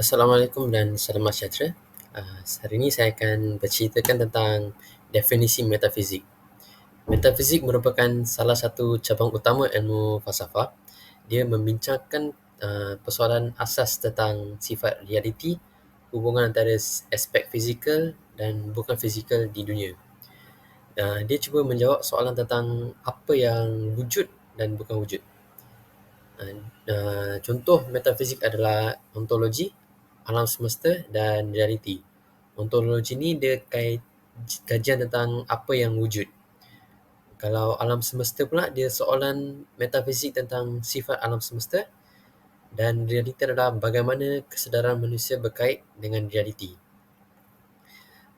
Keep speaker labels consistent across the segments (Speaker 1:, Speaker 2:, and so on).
Speaker 1: Assalamualaikum dan selamat sejahtera. Hari ini saya akan berceritakan tentang definisi metafizik. Metafizik merupakan salah satu cabang utama ilmu falsafah. Dia membincangkan persoalan asas tentang sifat realiti, hubungan antara aspek fizikal dan bukan fizikal di dunia. Dia cuba menjawab soalan tentang apa yang wujud dan bukan wujud. Contoh metafizik adalah ontologi, alam semesta dan realiti. Ontologi ni dia kajian tentang apa yang wujud. Kalau alam semesta pula dia soalan metafizik tentang sifat alam semesta, dan realiti adalah bagaimana kesedaran manusia berkait dengan realiti.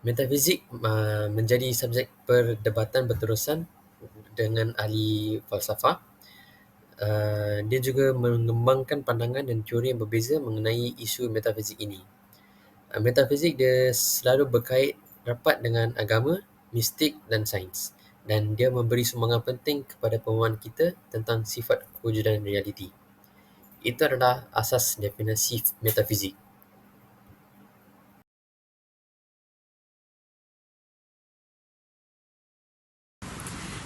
Speaker 1: Metafizik menjadi subjek perdebatan berterusan dengan ahli falsafah. Dia juga mengembangkan pandangan dan teori yang berbeza mengenai isu metafizik ini. Metafizik dia selalu berkait rapat dengan agama, mistik dan sains, dan dia memberi sumbangan penting kepada pemahaman kita tentang sifat kewujudan realiti. Itu adalah asas definisi metafizik.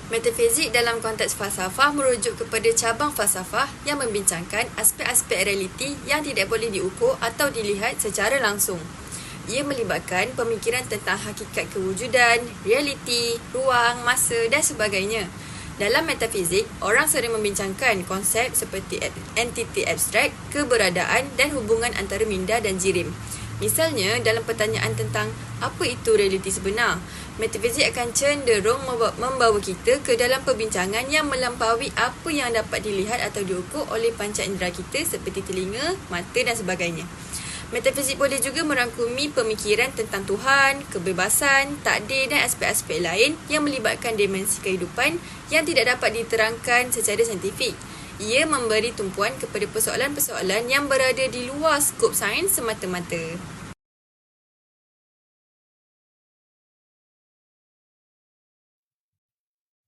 Speaker 2: Metafizik dalam konteks falsafah merujuk kepada cabang falsafah yang membincangkan aspek-aspek realiti yang tidak boleh diukur atau dilihat secara langsung. Ia melibatkan pemikiran tentang hakikat kewujudan, realiti, ruang, masa dan sebagainya. Dalam metafizik, orang sering membincangkan konsep seperti entiti abstrak, keberadaan dan hubungan antara minda dan jirim. Misalnya, dalam pertanyaan tentang apa itu realiti sebenar, metafizik akan cenderung membawa kita ke dalam perbincangan yang melampaui apa yang dapat dilihat atau diukur oleh panca indera kita seperti telinga, mata dan sebagainya. Metafizik boleh juga merangkumi pemikiran tentang Tuhan, kebebasan, takdir dan aspek-aspek lain yang melibatkan dimensi kehidupan yang tidak dapat diterangkan secara saintifik. Ia memberi tumpuan kepada persoalan-persoalan yang berada di luar skop sains semata-mata.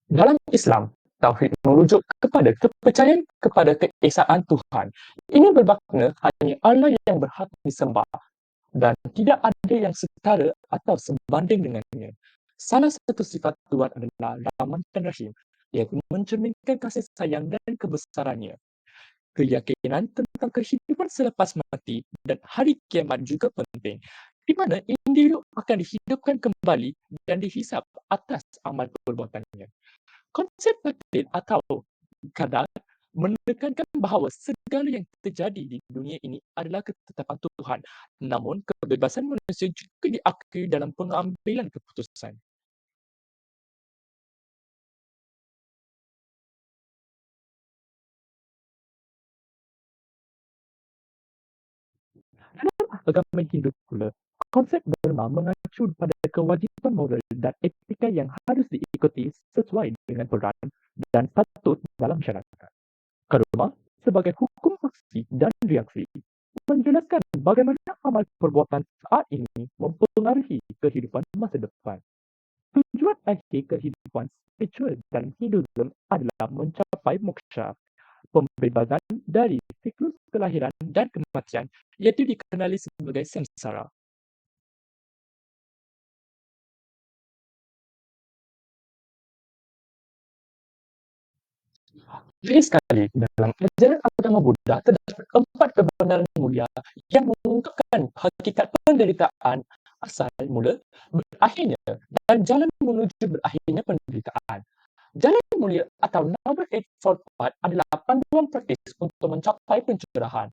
Speaker 3: Dalam Islam, tauhid merujuk kepada kepercayaan kepada keesaan Tuhan. Ini bermakna hanya Allah yang berhak disembah dan tidak ada yang setara atau sebanding dengannya. Salah satu sifat Tuhan adalah Rahman dan Rahim, iaitu mencerminkan kasih sayang dan kebesarannya. Keyakinan tentang kehidupan selepas mati dan hari kiamat juga penting, di mana individu akan dihidupkan kembali dan dihisap atas amal perbuatannya. Konsep batin atau qadar menekankan bahawa segala yang terjadi di dunia ini adalah ketetapan Tuhan, namun kebebasan manusia juga diakui dalam pengambilan keputusan. Dalam agama Hindu pula, konsep dharma mengacu pada kewajipan moral dan etika yang harus diikuti sesuai dengan peran dan patut dalam masyarakat. Karma sebagai hukum aksi dan reaksi menjelaskan bagaimana amal perbuatan saat ini mempengaruhi kehidupan masa depan. Tujuan akhir kehidupan spiritual dalam Hinduism adalah mencapai moksha, pembebasan dari siklus kelahiran dan kematian, iaitu dikenali sebagai samsara. Lain sekali, dalam ajaran agama Buddha terdapat 4 kebenaran mulia yang mengungkapkan hakikat penderitaan, asal mula, berakhirnya, dan jalan menuju berakhirnya penderitaan. Jalan mulia atau Noble Eightfold Path adalah panduan praktis untuk mencapai pencerahan.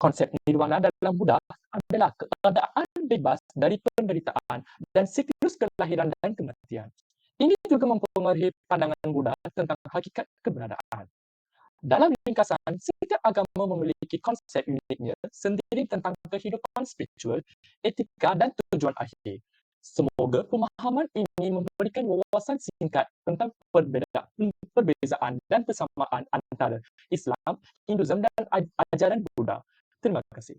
Speaker 3: Konsep nirwana dalam Buddha adalah keadaan bebas dari penderitaan dan siklus kelahiran dan kematian. Ini juga mempengaruhi pandangan Buddha tentang hakikat keberadaan. Dalam ringkasan, setiap agama memiliki konsep uniknya sendiri tentang kehidupan spiritual, etika dan tujuan akhir. Semoga pemahaman ini memberikan wawasan singkat tentang perbezaan dan persamaan antara Islam, Hinduism dan ajaran Buddha. Terima kasih.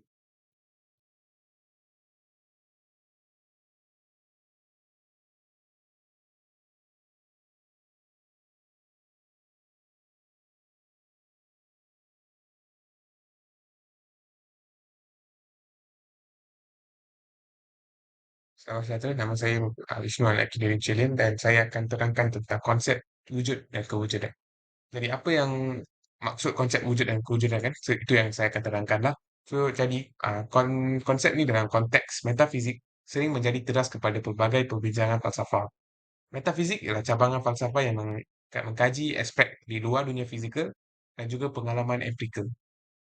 Speaker 4: Salam sejahtera, nama saya Wisnu Al-Akidin Cilian dan saya akan terangkan tentang konsep wujud dan kewujudan. Jadi apa yang maksud konsep wujud dan kewujudan kan? So, itu yang saya akan terangkan lah. So, jadi konsep ni dalam konteks metafizik sering menjadi teras kepada pelbagai perbincangan falsafah. Metafizik ialah cabangan falsafah yang mengkaji aspek di luar dunia fizikal dan juga pengalaman empirikal.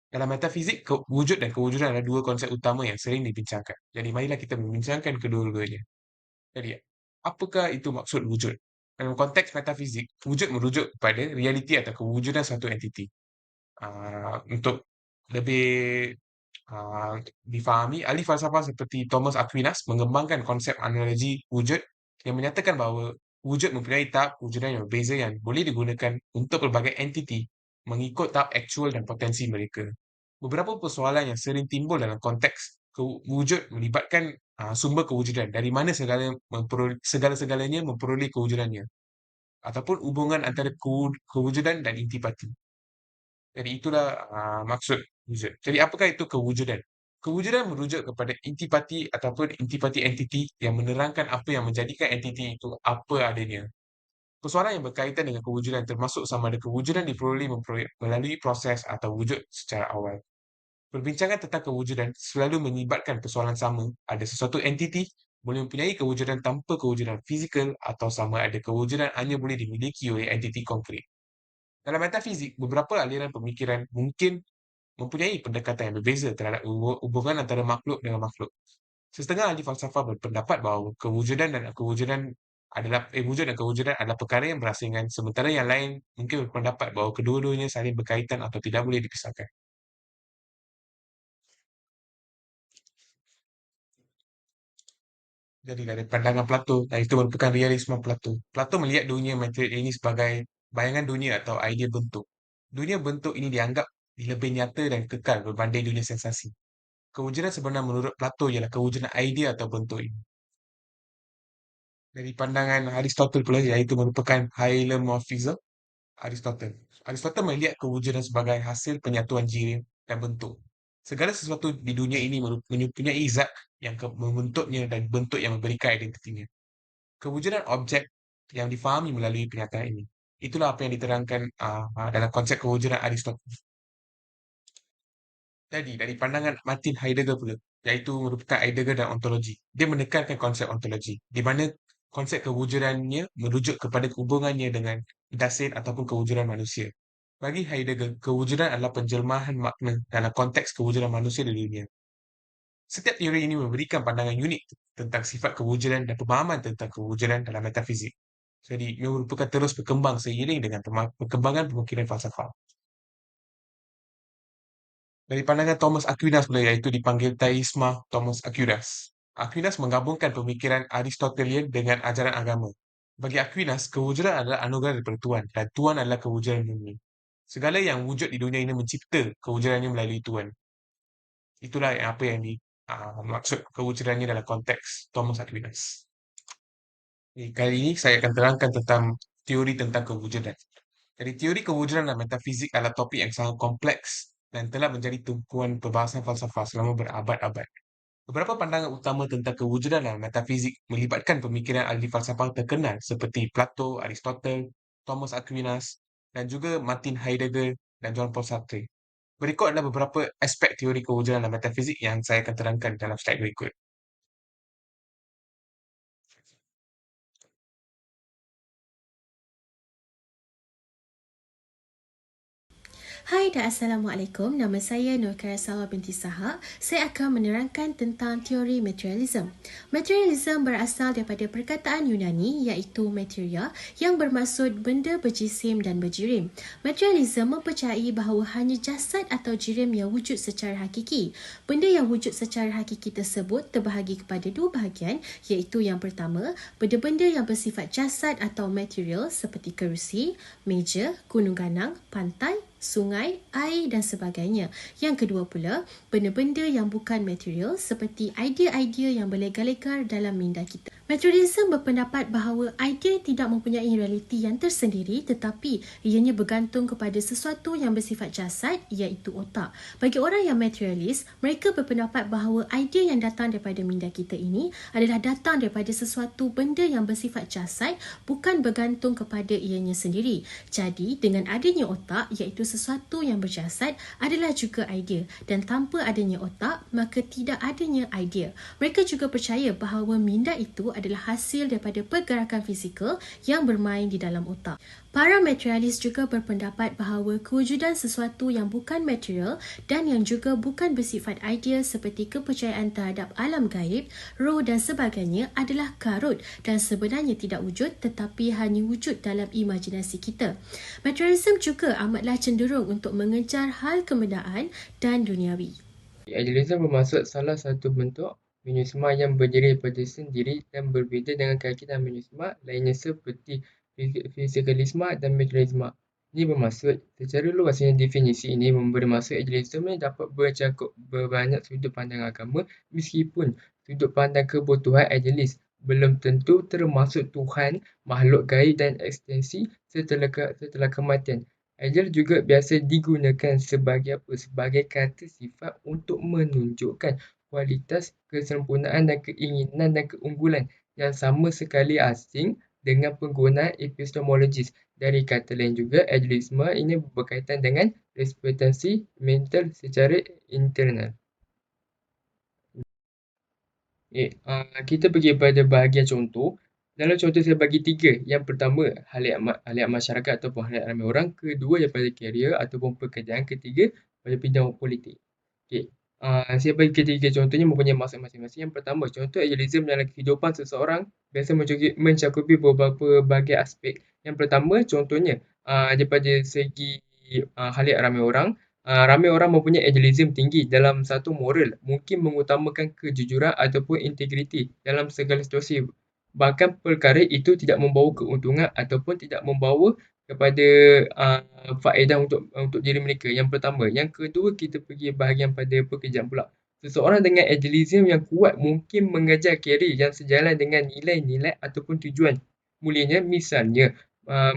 Speaker 4: Dalam metafizik, wujud dan kewujudan adalah dua konsep utama yang sering dibincangkan. Jadi marilah kita membincangkan kedua-duanya. Jadi, apakah itu maksud wujud? Dalam konteks metafizik, wujud merujuk kepada realiti atau kewujudan suatu entiti. Untuk lebih difahami, ahli falsafah seperti Thomas Aquinas mengembangkan konsep analogi wujud yang menyatakan bahawa wujud mempunyai tahap kewujudan yang berbeza yang boleh digunakan untuk pelbagai entiti mengikut tahap aktual dan potensi mereka. Beberapa persoalan yang sering timbul dalam konteks wujud melibatkan sumber kewujudan, dari mana segala-segalanya memperoleh kewujudannya, ataupun hubungan antara kewujudan dan intipati. Jadi itulah maksud wujud. Jadi apakah itu kewujudan? Kewujudan merujuk kepada intipati ataupun intipati entiti yang menerangkan apa yang menjadikan entiti itu apa adanya. Persoalan yang berkaitan dengan kewujudan termasuk sama ada kewujudan diperoleh melalui proses atau wujud secara awal. Perbincangan tentang kewujudan selalu melibatkan persoalan sama, ada sesuatu entiti boleh mempunyai kewujudan tanpa kewujudan fizikal atau sama ada kewujudan hanya boleh dimiliki oleh entiti konkret. Dalam metafizik, beberapa aliran pemikiran mungkin mempunyai pendekatan yang berbeza terhadap hubungan antara makhluk dengan makhluk. Setengah ahli falsafah berpendapat bahawa wujud dan kewujudan adalah perkara yang berasingan, sementara yang lain mungkin berpendapat bahawa kedua-duanya saling berkaitan atau tidak boleh dipisahkan. Jadi dari pandangan Plato, dan itu merupakan realisme Plato. Plato melihat dunia material ini sebagai bayangan dunia atau idea bentuk. Dunia bentuk ini dianggap lebih nyata dan kekal berbanding dunia sensasi. Kewujudan sebenar menurut Plato ialah kewujudan idea atau bentuk ini. Dari pandangan Aristotle pula, iaitu merupakan hylomorphism Aristotle. Aristotle melihat kewujudan sebagai hasil penyatuan jirim dan bentuk. Segala sesuatu di dunia ini mempunyai zat yang membentuknya dan bentuk yang memberikan identitinya. Kewujudan objek yang difahami melalui pernyataan ini. Itulah apa yang diterangkan dalam konsep kewujudan Aristotle. Jadi, dari pandangan Martin Heidegger pula, iaitu merupakan Heidegger dan ontologi. Dia menekankan konsep ontologi, di mana konsep kewujudannya merujuk kepada hubungannya dengan dasin ataupun kewujudan manusia. Bagi Heidegger, kewujudan adalah penjelmahan makna dalam konteks kewujudan manusia di dunia. Setiap teori ini memberikan pandangan unik tentang sifat kewujudan dan pemahaman tentang kewujudan dalam metafizik. Jadi, ia merupakan terus berkembang seiring dengan perkembangan pemikiran falsafah. Dari pandangan Thomas Aquinas pula, iaitu dipanggil Theisma Thomas Aquinas. Aquinas menggabungkan pemikiran Aristotelian dengan ajaran agama. Bagi Aquinas, kewujudan adalah anugerah daripada Tuhan dan Tuhan adalah kewujudan dunia. Segala yang wujud di dunia ini mencipta kewujudannya melalui Tuhan. Itulah apa yang maksud kewujudannya dalam konteks Thomas Aquinas. Kali ini saya akan terangkan tentang teori tentang kewujudan. Jadi teori kewujudan dan metafizik adalah topik yang sangat kompleks dan telah menjadi tumpuan perbahasan falsafah selama berabad-abad. Beberapa pandangan utama tentang kewujudan dan metafizik melibatkan pemikiran ahli falsafah terkenal seperti Plato, Aristotle, Thomas Aquinas, dan juga Martin Heidegger dan John Paul Sartre. Berikut adalah beberapa aspek teori kewujudan dan metafizik yang saya akan terangkan dalam slide berikut.
Speaker 5: Hai dan Assalamualaikum, nama saya Nur Karasawa binti Sahak. Saya akan menerangkan tentang teori materialism. Materialism berasal daripada perkataan Yunani iaitu materia yang bermaksud benda berjisim dan berjirim. Materialism mempercayai bahawa hanya jasad atau jirim yang wujud secara hakiki. Benda yang wujud secara hakiki tersebut terbahagi kepada dua bahagian, iaitu yang pertama, benda-benda yang bersifat jasad atau material seperti kerusi, meja, gunung ganang, pantai, sungai, air dan sebagainya. Yang kedua pula, benda-benda yang bukan material seperti idea-idea yang berlegar-legar dalam minda kita. Materialism berpendapat bahawa idea tidak mempunyai realiti yang tersendiri tetapi ianya bergantung kepada sesuatu yang bersifat jasad iaitu otak. Bagi orang yang materialis, mereka berpendapat bahawa idea yang datang daripada minda kita ini adalah datang daripada sesuatu benda yang bersifat jasad bukan bergantung kepada ianya sendiri. Jadi, dengan adanya otak iaitu sesuatu yang berjasad adalah juga idea dan tanpa adanya otak maka tidak adanya idea. Mereka juga percaya bahawa minda itu adalah hasil daripada pergerakan fizikal yang bermain di dalam otak. Para materialis juga berpendapat bahawa kewujudan sesuatu yang bukan material dan yang juga bukan bersifat idea seperti kepercayaan terhadap alam gaib, roh dan sebagainya adalah karut dan sebenarnya tidak wujud tetapi hanya wujud dalam imajinasi kita. Materialism juga amatlah cenderung untuk mengejar hal kemedaan dan duniawi.
Speaker 6: Idealism bermaksud salah satu bentuk menisma yang berdiri daripada sendiri dan berbeza dengan keyakinan menisma lainnya seperti fisikalisme dan materialisme. Ini bermaksud, secara luasnya definisi ini memberi maksud idealisme yang dapat bercakup berbanyak sudut pandang agama meskipun sudut pandang kebutuhan idealis belum tentu termasuk Tuhan, makhluk gaib dan ekstensi setelah kematian. Ideal juga biasa digunakan sebagai apa? Sebagai kata sifat untuk menunjukkan kualitas, kesempurnaan dan keinginan dan keunggulan yang sama sekali asing dengan penggunaan epistemologis. Dari kata lain juga, idealisme ini berkaitan dengan representasi mental secara internal. Kita pergi pada bahagian contoh. Dalam contoh saya bagi 3. Yang pertama, haliat masyarakat ataupun haliat ramai orang. Kedua, daripada karier ataupun pekerjaan. Ketiga, pada bidang politik. Okey. Saya bagi ketiga contohnya mempunyai maksud masing-masing. Yang pertama, contoh idealism dalam kehidupan seseorang biasa mencakupi beberapa bagai aspek. Yang pertama, contohnya daripada segi haliat ramai orang. Ramai orang mempunyai idealism tinggi dalam satu moral, mungkin mengutamakan kejujuran ataupun integriti dalam segala situasi. Bahkan perkara itu tidak membawa keuntungan ataupun tidak membawa kepada faedah untuk diri mereka. Yang pertama. Yang kedua, kita pergi bahagian pada pekerjaan pula. Seseorang dengan idealism yang kuat mungkin mengejar karier yang sejalan dengan nilai-nilai ataupun tujuan mulianya. Misalnya,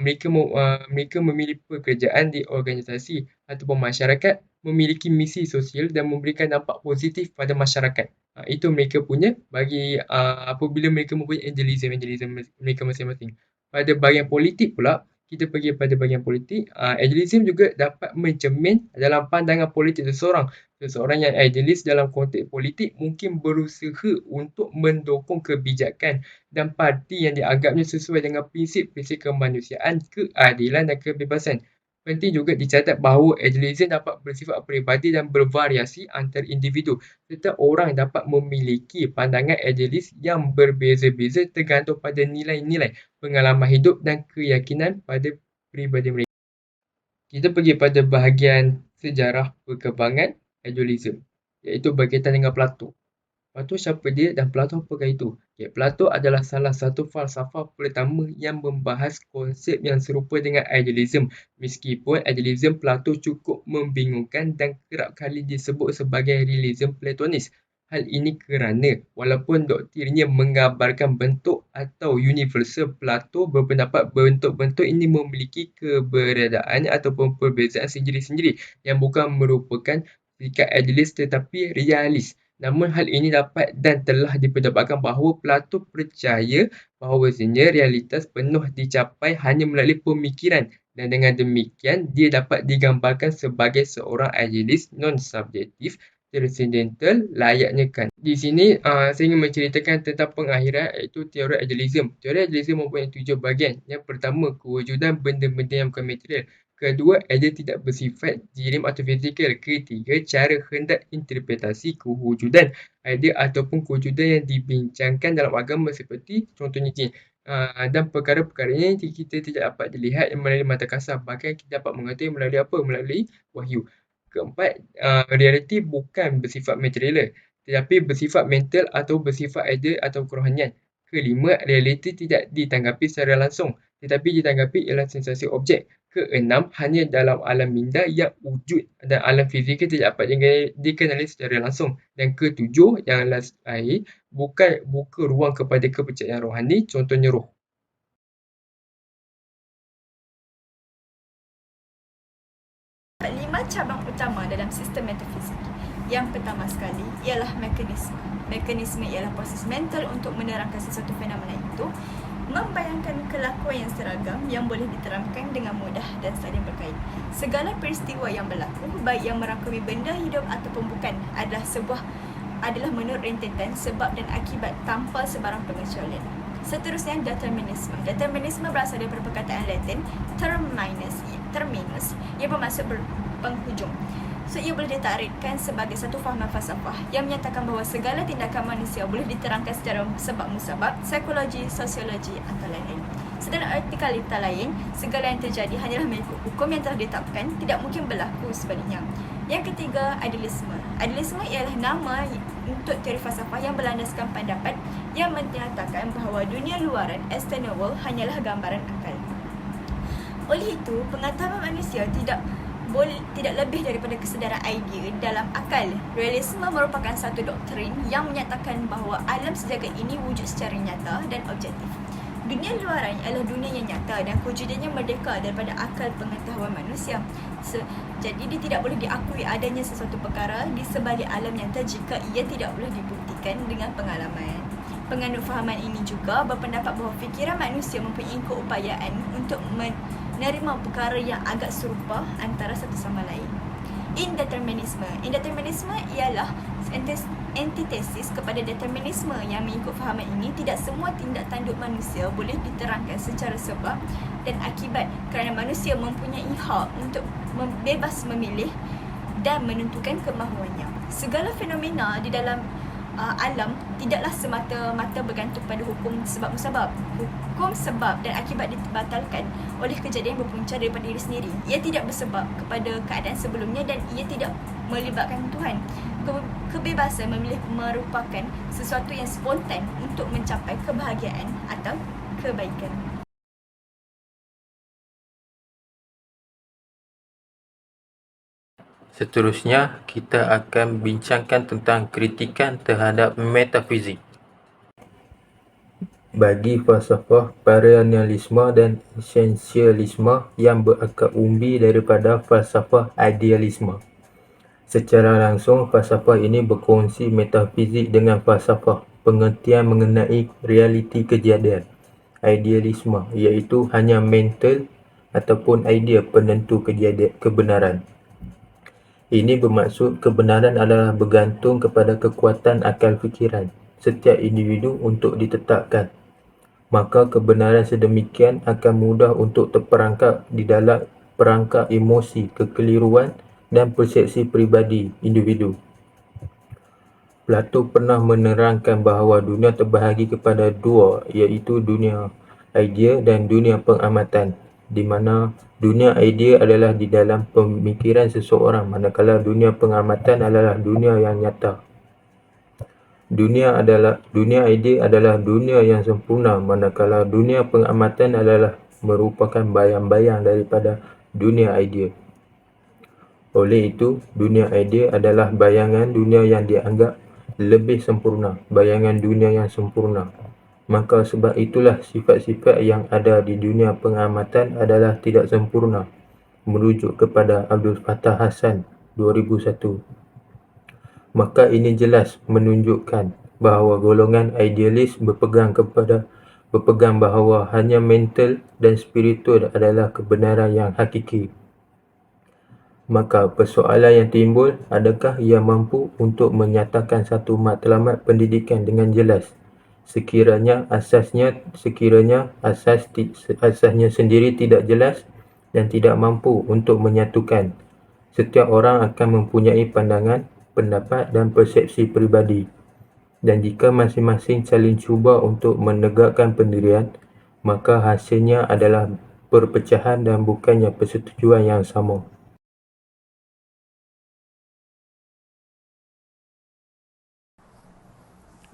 Speaker 6: mereka memilih pekerjaan di organisasi ataupun masyarakat, memiliki misi sosial dan memberikan dampak positif pada masyarakat. Itu mereka punya bagi apabila mereka mempunyai idealism mereka masing-masing. Pada bahagian politik pula, kita pergi pada bahagian politik. Idealism juga dapat mencermin dalam pandangan politik seseorang. Seseorang yang idealis dalam konteks politik mungkin berusaha untuk mendukung kebijakan dan parti yang dianggapnya sesuai dengan prinsip-prinsip kemanusiaan, keadilan dan kebebasan. Penting juga dicatat bahawa idealism dapat bersifat peribadi dan bervariasi antara individu. Setiap orang dapat memiliki pandangan idealis yang berbeza-beza tergantung pada nilai-nilai, pengalaman hidup dan keyakinan pada peribadi mereka. Kita pergi pada bahagian sejarah perkembangan idealism, iaitu berkaitan dengan Plato. Plato siapa dia dan Plato apakah itu? Plato adalah salah satu falsafah pertama yang membahas konsep yang serupa dengan idealism. Meskipun idealism Plato cukup membingungkan dan kerap kali disebut sebagai realism platonis. Hal ini kerana walaupun doktrinnya menggambarkan bentuk atau universal, Plato berpendapat bentuk-bentuk ini memiliki keberadaan ataupun perbezaan sendiri-sendiri yang bukan merupakan sikap idealis tetapi realis. Namun hal ini dapat dan telah diperdapatkan bahawa Plato percaya bahawasanya realitas penuh dicapai hanya melalui pemikiran dan dengan demikian dia dapat digambarkan sebagai seorang idealis non-subjektif, transcendental, layaknya Kant. Di sini saya ingin menceritakan tentang pengakhiran iaitu teori idealism. Teori idealism mempunyai 7 bahagian. Yang pertama, kewujudan benda-benda yang bukan material. Kedua, idea tidak bersifat jirim atau fizikal. Ketiga, cara hendak interpretasi kewujudan idea ataupun kewujudan yang dibincangkan dalam agama seperti contohnya ini. Dan perkara-perkara ini kita tidak dapat dilihat melalui mata kasar. Bahkan kita dapat mengetahui melalui apa? Melalui wahyu. Keempat, realiti bukan bersifat material tetapi bersifat mental atau bersifat idea atau kerohanian. Kelima, realiti tidak ditanggapi secara langsung tetapi ditanggapi ialah sensasi objek. Keenam, hanya dalam alam minda yang wujud dan alam fizikal tidak dapat dikenali secara langsung. Dan ketujuh, yang lain bukan buka ruang kepada kepercayaan rohani, contohnya roh.
Speaker 2: Lima cabang utama dalam sistem metafizik. Yang pertama sekali ialah mekanisme. Mekanisme ialah proses mental untuk menerangkan sesuatu fenomena itu, membayangkan kelakuan yang seragam yang boleh diterangkan dengan mudah dan saling berkait. Segala peristiwa yang berlaku, baik yang merangkumi benda hidup ataupun bukan, adalah menurut rentetan sebab dan akibat tanpa sebarang pengecualian. Seterusnya, determinisme. Determinisme berasal daripada perkataan Latin terminus, ia bermaksud penghujung. So, ia boleh ditakrifkan sebagai satu fahaman falsafah yang menyatakan bahawa segala tindakan manusia boleh diterangkan secara sebab musabab, psikologi, sosiologi atau lain-lain. Sedangkan arti kata lain, segala yang terjadi hanyalah mengikut hukum yang telah ditetapkan, tidak mungkin berlaku sebaliknya. Yang ketiga, idealisme. Idealisme ialah nama untuk teori falsafah yang berlandaskan pendapat yang menyatakan bahawa dunia luaran, external world, hanyalah gambaran akal. Oleh itu, pengetahuan manusia tidak lebih daripada kesedaran idea dalam akal. Realisme merupakan satu doktrin yang menyatakan bahawa alam sejagat ini wujud secara nyata dan objektif. Dunia luaran adalah dunia yang nyata dan kewujudannya merdeka daripada akal pengetahuan manusia. Jadi dia tidak boleh diakui adanya sesuatu perkara di sebalik alam nyata jika ia tidak boleh dibuktikan dengan pengalaman. Penganut fahaman ini juga berpendapat bahawa fikiran manusia mempunyai keupayaan untuk menerima perkara yang agak serupa antara satu sama lain. Indeterminisme. Indeterminisme ialah antitesis kepada determinisme yang mengikut fahaman ini tidak semua tindak tanduk manusia boleh diterangkan secara sebab dan akibat kerana manusia mempunyai hak untuk bebas memilih dan menentukan kemahuannya. Segala fenomena di dalam alam tidaklah semata-mata bergantung pada hukum sebab musabab. Hukum sebab dan akibat dibatalkan oleh kejadian yang berpunca daripada diri sendiri. Ia tidak bersebab kepada keadaan sebelumnya dan ia tidak melibatkan Tuhan. Kebebasan memilih merupakan sesuatu yang spontan untuk mencapai kebahagiaan atau kebaikan.
Speaker 7: Seterusnya, kita akan bincangkan tentang kritikan terhadap metafizik. Bagi falsafah perennialisme dan esensialisme yang berakar umbi daripada falsafah idealisme. Secara langsung, falsafah ini berkongsi metafizik dengan falsafah pengertian mengenai realiti kejadian. Idealisme iaitu hanya mental ataupun idea penentu kebenaran. Ini bermaksud kebenaran adalah bergantung kepada kekuatan akal fikiran setiap individu untuk ditetapkan. Maka kebenaran sedemikian akan mudah untuk terperangkap di dalam perangkap emosi, kekeliruan dan persepsi peribadi individu. Plato pernah menerangkan bahawa dunia terbahagi kepada dua, iaitu dunia idea dan dunia pengamatan, di mana dunia idea adalah di dalam pemikiran seseorang, manakala dunia pengamatan adalah dunia yang nyata. Dunia idea adalah dunia yang sempurna, manakala dunia pengamatan adalah merupakan bayang-bayang daripada dunia idea. Oleh itu, dunia idea adalah bayangan dunia yang dianggap lebih sempurna, bayangan dunia yang sempurna. Maka sebab itulah sifat-sifat yang ada di dunia pengamatan adalah tidak sempurna, merujuk kepada Abdul Fattah Hassan 2001. Maka ini jelas menunjukkan bahawa golongan idealis berpegang bahawa hanya mental dan spiritual adalah kebenaran yang hakiki. Maka persoalan yang timbul, adakah ia mampu untuk menyatakan satu matlamat pendidikan dengan jelas? Sekiranya asasnya sendiri tidak jelas dan tidak mampu untuk menyatukan. Setiap orang akan mempunyai pandangan, pendapat dan persepsi peribadi. Dan jika masing-masing saling cuba untuk menegakkan pendirian, maka hasilnya adalah perpecahan dan bukannya persetujuan yang sama.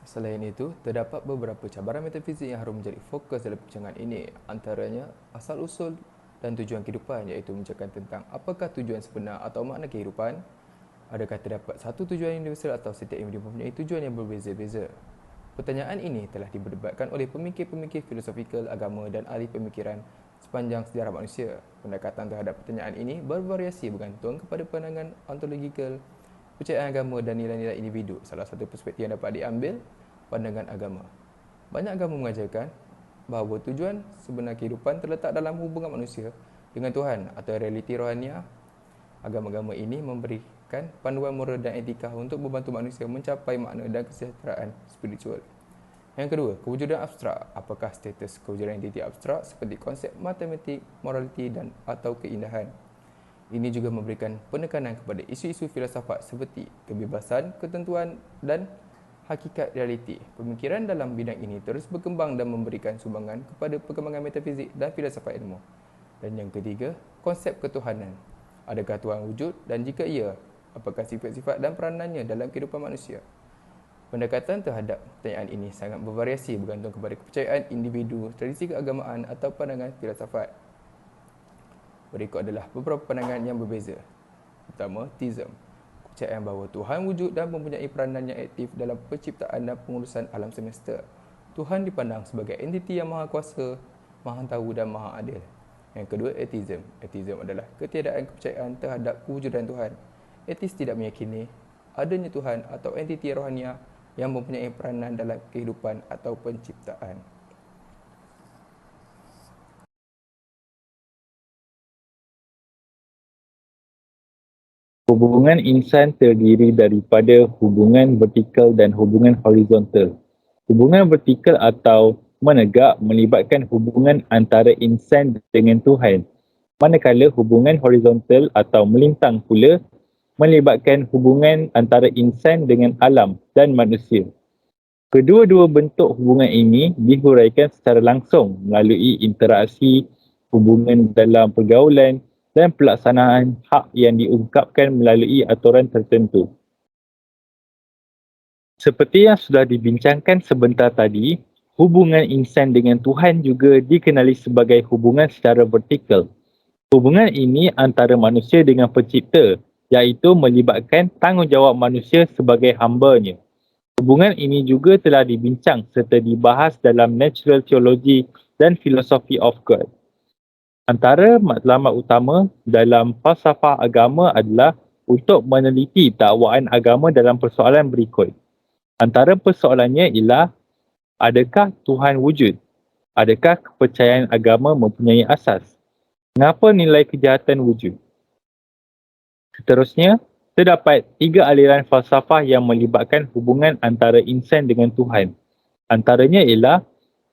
Speaker 8: Selain itu, terdapat beberapa cabaran metafizik yang harus menjadi fokus dalam perbincangan ini, antaranya asal-usul
Speaker 7: dan tujuan kehidupan, iaitu menceritakan tentang apakah tujuan sebenar atau makna kehidupan. Adakah terdapat satu tujuan universal atau setiap individu mempunyai tujuan yang berbeza-beza? Pertanyaan ini telah diperdebatkan oleh pemikir-pemikir filosofikal agama dan ahli pemikiran sepanjang sejarah manusia. Pendekatan terhadap pertanyaan ini bervariasi bergantung kepada pandangan ontologikal, kepercayaan agama dan nilai-nilai individu. Salah satu perspektif yang dapat diambil, pandangan agama. Banyak agama mengajarkan bahawa tujuan sebenar kehidupan terletak dalam hubungan manusia dengan Tuhan atau realiti rohaniah. Agama-agama ini memberikan panduan moral dan etika untuk membantu manusia mencapai makna dan kesejahteraan spiritual. Yang kedua, kewujudan abstrak. Apakah status kewujudan entiti abstrak seperti konsep matematik, moraliti dan atau keindahan? Ini juga memberikan penekanan kepada isu-isu filsafat seperti kebebasan, ketentuan dan hakikat realiti. Pemikiran dalam bidang ini terus berkembang dan memberikan sumbangan kepada perkembangan metafizik dan filsafat ilmu. Dan yang ketiga, konsep ketuhanan. Adakah Tuhan wujud dan jika iya, apakah sifat-sifat dan peranannya dalam kehidupan manusia? Pendekatan terhadap pertanyaan ini sangat bervariasi bergantung kepada kepercayaan individu, tradisi keagamaan atau pandangan filsafat. Berikut adalah beberapa pandangan yang berbeza. Pertama, theism. Kepercayaan bahawa Tuhan wujud dan mempunyai peranan yang aktif dalam penciptaan dan pengurusan alam semesta. Tuhan dipandang sebagai entiti yang maha kuasa, maha tahu dan maha adil. Yang kedua, atheism. Atheism adalah ketiadaan kepercayaan terhadap kewujudan Tuhan. Atheis tidak meyakini adanya Tuhan atau entiti rohaniah yang mempunyai peranan dalam kehidupan atau penciptaan.
Speaker 8: Hubungan insan terdiri daripada hubungan vertikal dan hubungan horizontal. Hubungan vertikal atau menegak melibatkan hubungan antara insan dengan Tuhan, manakala hubungan horizontal atau melintang pula melibatkan hubungan antara insan dengan alam dan manusia. Kedua-dua bentuk hubungan ini dihuraikan secara langsung melalui interaksi, hubungan dalam pergaulan dan pelaksanaan hak yang diungkapkan melalui aturan tertentu. Seperti yang sudah dibincangkan sebentar tadi, hubungan insan dengan Tuhan juga dikenali sebagai hubungan secara vertikal. Hubungan ini antara manusia dengan pencipta, iaitu melibatkan tanggungjawab manusia sebagai hamba-Nya. Hubungan ini juga telah dibincang serta dibahas dalam Natural Theology dan Philosophy of God. Antara matlamat utama dalam falsafah agama adalah untuk meneliti dakwaan agama dalam persoalan berikut. Antara persoalannya ialah, adakah Tuhan wujud? Adakah kepercayaan agama mempunyai asas? Mengapa nilai kejahatan wujud? Seterusnya, terdapat 3 aliran falsafah yang melibatkan hubungan antara insan dengan Tuhan. Antaranya ialah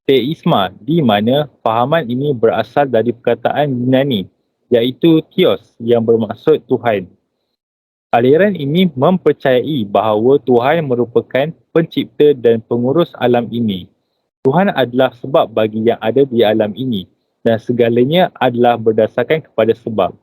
Speaker 8: teisma, di mana fahaman ini berasal dari perkataan Yunani, iaitu theos yang bermaksud Tuhan. Aliran ini mempercayai bahawa Tuhan merupakan pencipta dan pengurus alam ini. Tuhan adalah sebab bagi yang ada di alam ini dan segalanya adalah berdasarkan kepada sebab.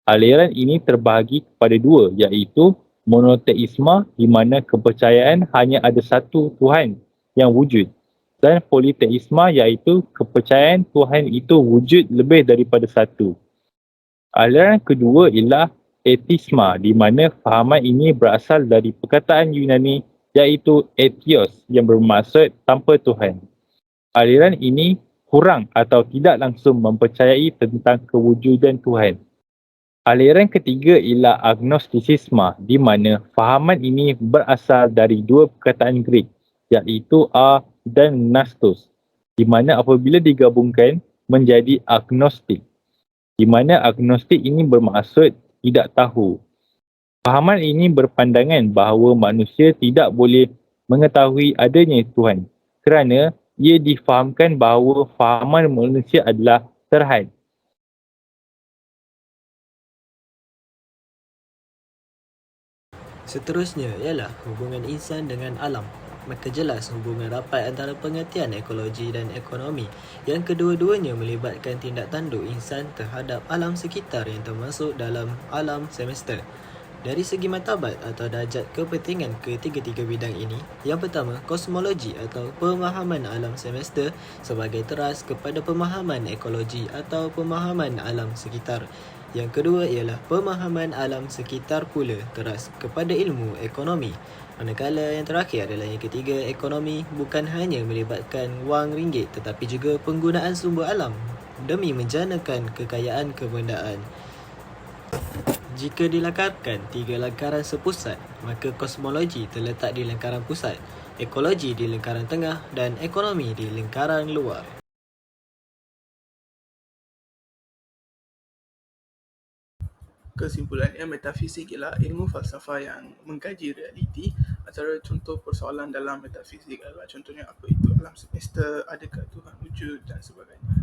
Speaker 8: Aliran ini terbahagi kepada 2, iaitu monoteisma, di mana kepercayaan hanya ada satu Tuhan yang wujud, dan politeisma, iaitu kepercayaan Tuhan itu wujud lebih daripada satu. Aliran kedua ialah atheisma, di mana fahaman ini berasal dari perkataan Yunani iaitu atheos yang bermaksud tanpa Tuhan. Aliran ini kurang atau tidak langsung mempercayai tentang kewujudan Tuhan. Aliran ketiga ialah agnostisisma, di mana fahaman ini berasal dari 2 perkataan Greek iaitu a dan nastos, di mana apabila digabungkan menjadi agnostik, di mana agnostik ini bermaksud tidak tahu. Fahaman ini berpandangan bahawa manusia tidak boleh mengetahui adanya Tuhan kerana ia difahamkan bahawa fahaman manusia adalah terhad.
Speaker 9: Seterusnya ialah hubungan insan dengan alam. Maka jelas hubungan rapat antara pengertian ekologi dan ekonomi yang kedua-duanya melibatkan tindak tanduk insan terhadap alam sekitar yang termasuk dalam alam semesta. Dari segi martabat atau darjat kepentingan ketiga-tiga bidang ini, yang pertama, kosmologi atau pemahaman alam semesta sebagai teras kepada pemahaman ekologi atau pemahaman alam sekitar. Yang kedua ialah pemahaman alam sekitar pula teras kepada ilmu ekonomi. Manakala yang terakhir adalah yang ketiga, ekonomi bukan hanya melibatkan wang ringgit tetapi juga penggunaan sumber alam demi menjanakan kekayaan kebendaan. Jika dilangkarkan tiga langkaran sepusat, maka kosmologi terletak di lingkaran pusat, ekologi di lingkaran tengah dan ekonomi di lingkaran luar.
Speaker 10: Kesimpulannya, metafisik ialah ilmu falsafah yang mengkaji realiti. Antara contoh persoalan dalam metafisik adalah contohnya apa itu alam semesta, adakah Tuhan wujud dan sebagainya.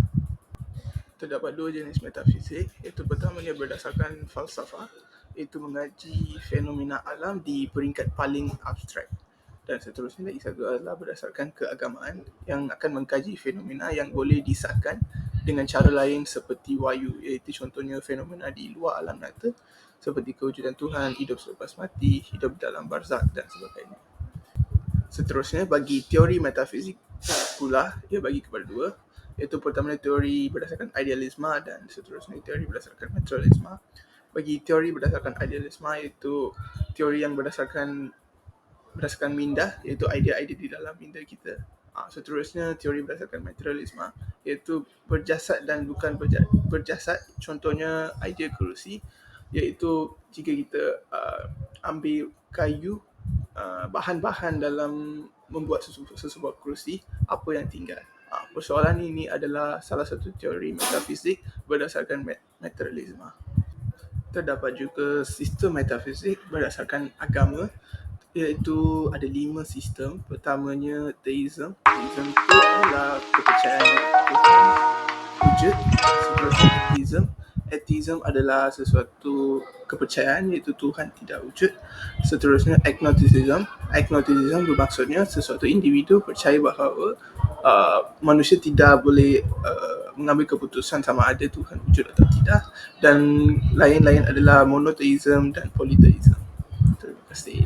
Speaker 10: Terdapat dua jenis metafisik, iaitu pertamanya berdasarkan falsafah, iaitu mengaji fenomena alam di peringkat paling abstrak. Dan seterusnya lagi satu adalah berdasarkan keagamaan yang akan mengkaji fenomena yang boleh disahkan dengan cara lain seperti wahyu, iaitu contohnya fenomena di luar alam nyata seperti kewujudan Tuhan, hidup selepas mati, hidup dalam barzakh dan sebagainya. Seterusnya, bagi teori metafizik pula, ia bagi kepada dua, iaitu pertama teori berdasarkan idealisme dan seterusnya teori berdasarkan materialisme. Bagi teori berdasarkan idealisme, iaitu teori yang berdasarkan minda, iaitu idea-idea di dalam minda kita. Seterusnya teori berdasarkan materialisme, iaitu berjasad dan bukan berjasad. Contohnya idea kerusi, iaitu jika kita ambil kayu, bahan-bahan dalam membuat sesebuah kerusi, apa yang tinggal. Persoalan ini adalah salah satu teori metafisik berdasarkan materialisme. Terdapat juga sistem metafisik berdasarkan agama, iaitu ada 5 sistem. Pertamanya teism. Teism itu adalah kepercayaan Tuhan wujud. Seterusnya atheism. Atheism adalah sesuatu kepercayaan iaitu Tuhan tidak wujud. Seterusnya agnosticism. Agnosticism bermaksudnya sesuatu individu percaya bahawa manusia tidak boleh mengambil keputusan sama ada Tuhan wujud atau tidak. Dan lain-lain adalah monotheism dan polytheism. Terima kasih.